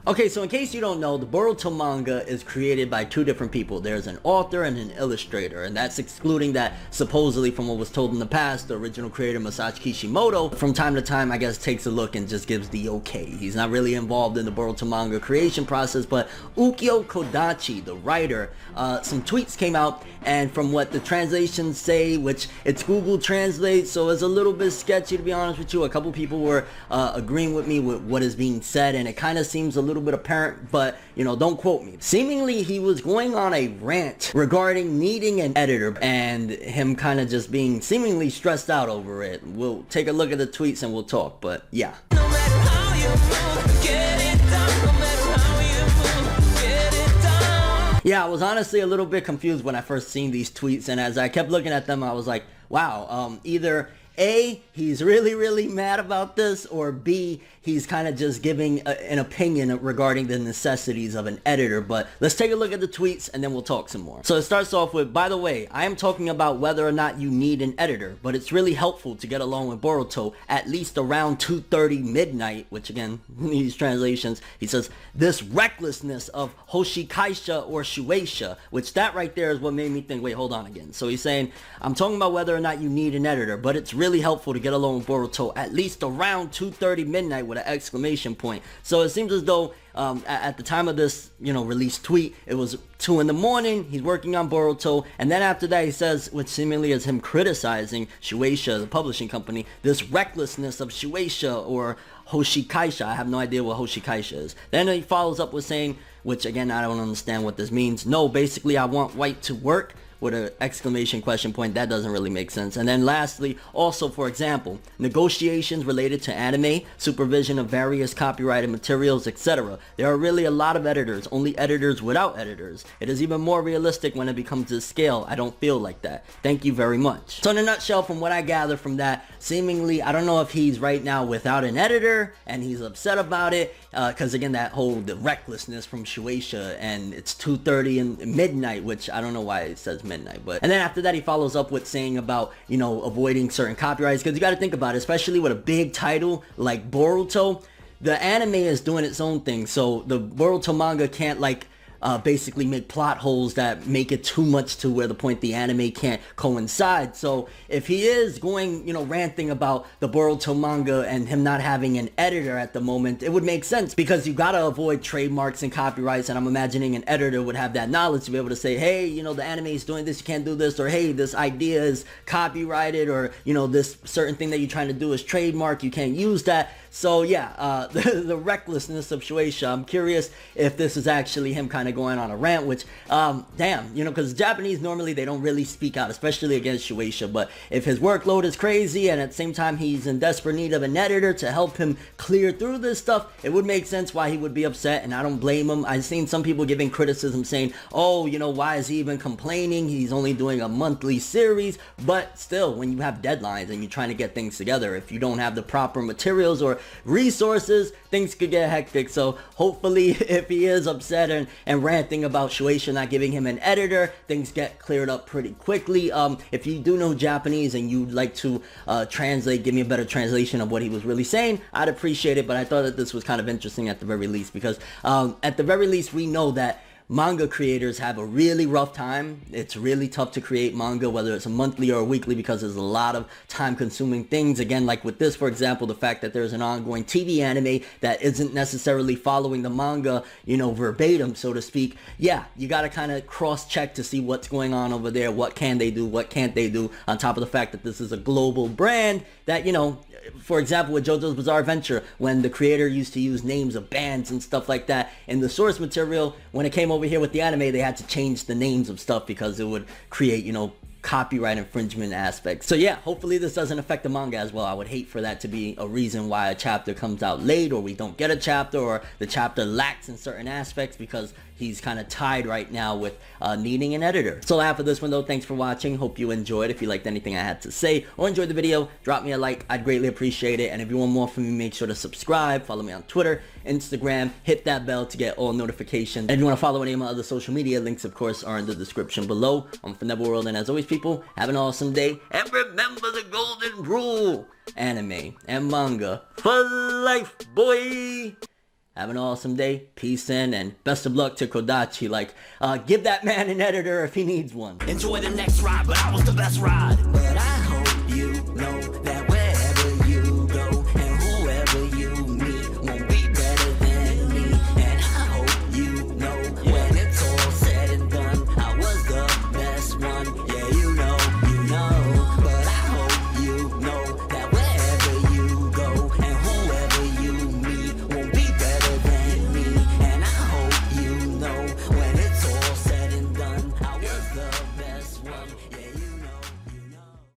Okay, so in case you don't know, the Boruto manga is created by two different people. There's an author and an illustrator, and that's excluding that supposedly from what was told in the past, the original creator Masashi Kishimoto, from time to time, I guess, takes a look and just gives the okay. He's not really involved in the Boruto manga creation process, but Ukyo Kodachi, the writer, some tweets came out, and from what the translations say, which it's Google Translate, so it's a little bit sketchy to be honest with you. A couple people were agreeing with me with what is being said, and it kind of seems a little bit apparent, but you know, don't quote me. Seemingly he was going on a rant regarding needing an editor and him kind of just being seemingly stressed out over it. We'll take a look at the tweets and we'll talk, but yeah. No matter how you move, get it done. No matter how you move, get it done. Yeah, I was honestly a little bit confused when I first seen these tweets, and as I kept looking at them, I was like, wow, either A, he's really mad about this, or B, he's kind of just giving an opinion regarding the necessities of an editor. But let's take a look at the tweets and then we'll talk some more. So it starts off with, by the way, I am talking about whether or not you need an editor, but it's really helpful to get along with Boruto at least around 2:30 midnight, which again, these translations, he says, this recklessness of Hoshikaisha or Shueisha, which that right there is what made me think, wait, hold on again. So he's saying, I'm talking about whether or not you need an editor, but it's really helpful to get along with Boruto at least around 2:30 midnight with an exclamation point. So it seems as though at the time of this, you know, released tweet, it was 2 in the morning, he's working on Boruto, and then after that he says, which seemingly is him criticizing Shueisha, the publishing company, this recklessness of Shueisha or Hoshikaisha. I have no idea what Hoshikaisha is. Then he follows up with saying, which again, I don't understand what this means. No, basically I want white to work, with an exclamation question point. That doesn't really make sense. And then lastly, also for example, negotiations related to anime, supervision of various copyrighted materials, etc. There are really a lot of editors, only editors without editors. It is even more realistic when it becomes this scale. I don't feel like that. Thank you very much. So in a nutshell, from what I gather from that, seemingly, I don't know if he's right now without an editor and he's upset about it, because again, that whole the recklessness from Shueisha, and it's 2:30 in midnight, which I don't know why it says midnight. But and then after that he follows up with saying about, you know, avoiding certain copyrights, because you got to think about it, especially with a big title like Boruto, the anime is doing its own thing, so the Boruto manga can't like basically make plot holes that make it too much to where the point the anime can't coincide. So if he is going, you know, ranting about the Boruto manga and him not having an editor at the moment, it would make sense, because you gotta avoid trademarks and copyrights, and I'm imagining an editor would have that knowledge to be able to say, hey, you know, the anime is doing this, you can't do this, or hey, this idea is copyrighted, or you know, this certain thing that you're trying to do is trademark, you can't use that. So yeah, the recklessness of Shueisha, I'm curious if this is actually him kind of going on a rant, which, damn, you know, because Japanese normally they don't really speak out, especially against Shueisha, but if his workload is crazy and at the same time he's in desperate need of an editor to help him clear through this stuff, it would make sense why he would be upset, and I don't blame him. I've seen some people giving criticism saying, oh, you know, why is he even complaining? He's only doing a monthly series, but still, when you have deadlines and you're trying to get things together, if you don't have the proper materials or resources, things could get hectic. So hopefully if he is upset and ranting about Shueisha not giving him an editor, things get cleared up pretty quickly. If you do know Japanese and you'd like to translate, give me a better translation of what he was really saying, I'd appreciate it. But I thought that this was kind of interesting at the very least, because at the very least we know that manga creators have a really rough time. It's really tough to create manga, whether it's a monthly or a weekly, because there's a lot of time consuming things. Again, like with this, for example, the fact that there's an ongoing TV anime that isn't necessarily following the manga, you know, verbatim, so to speak. Yeah, you got to kind of cross check to see what's going on over there. What can they do? What can't they do? On top of the fact that this is a global brand that, you know, for example, with JoJo's Bizarre Adventure, when the creator used to use names of bands and stuff like that in the source material, when it came over here with the anime, they had to change the names of stuff because it would create, you know, copyright infringement aspects. So yeah, hopefully this doesn't affect the manga as well. I would hate for that to be a reason why a chapter comes out late, or we don't get a chapter, or the chapter lacks in certain aspects because he's kind of tied right now with needing an editor. So after this one though, thanks for watching. Hope you enjoyed. If you liked anything I had to say or enjoyed the video, drop me a like. I'd greatly appreciate it. And if you want more from me, make sure to subscribe, follow me on Twitter, Instagram, hit that bell to get all notifications. And if you want to follow any of my other social media, links of course are in the description below. I'm ForneverWorld, and as always people, have an awesome day, and remember the golden rule: anime and manga for life, boy. Have an awesome day. Peace in, and best of luck to Kodachi. Like, give that man an editor if he needs one. Enjoy the next ride, but I was the best ride. But I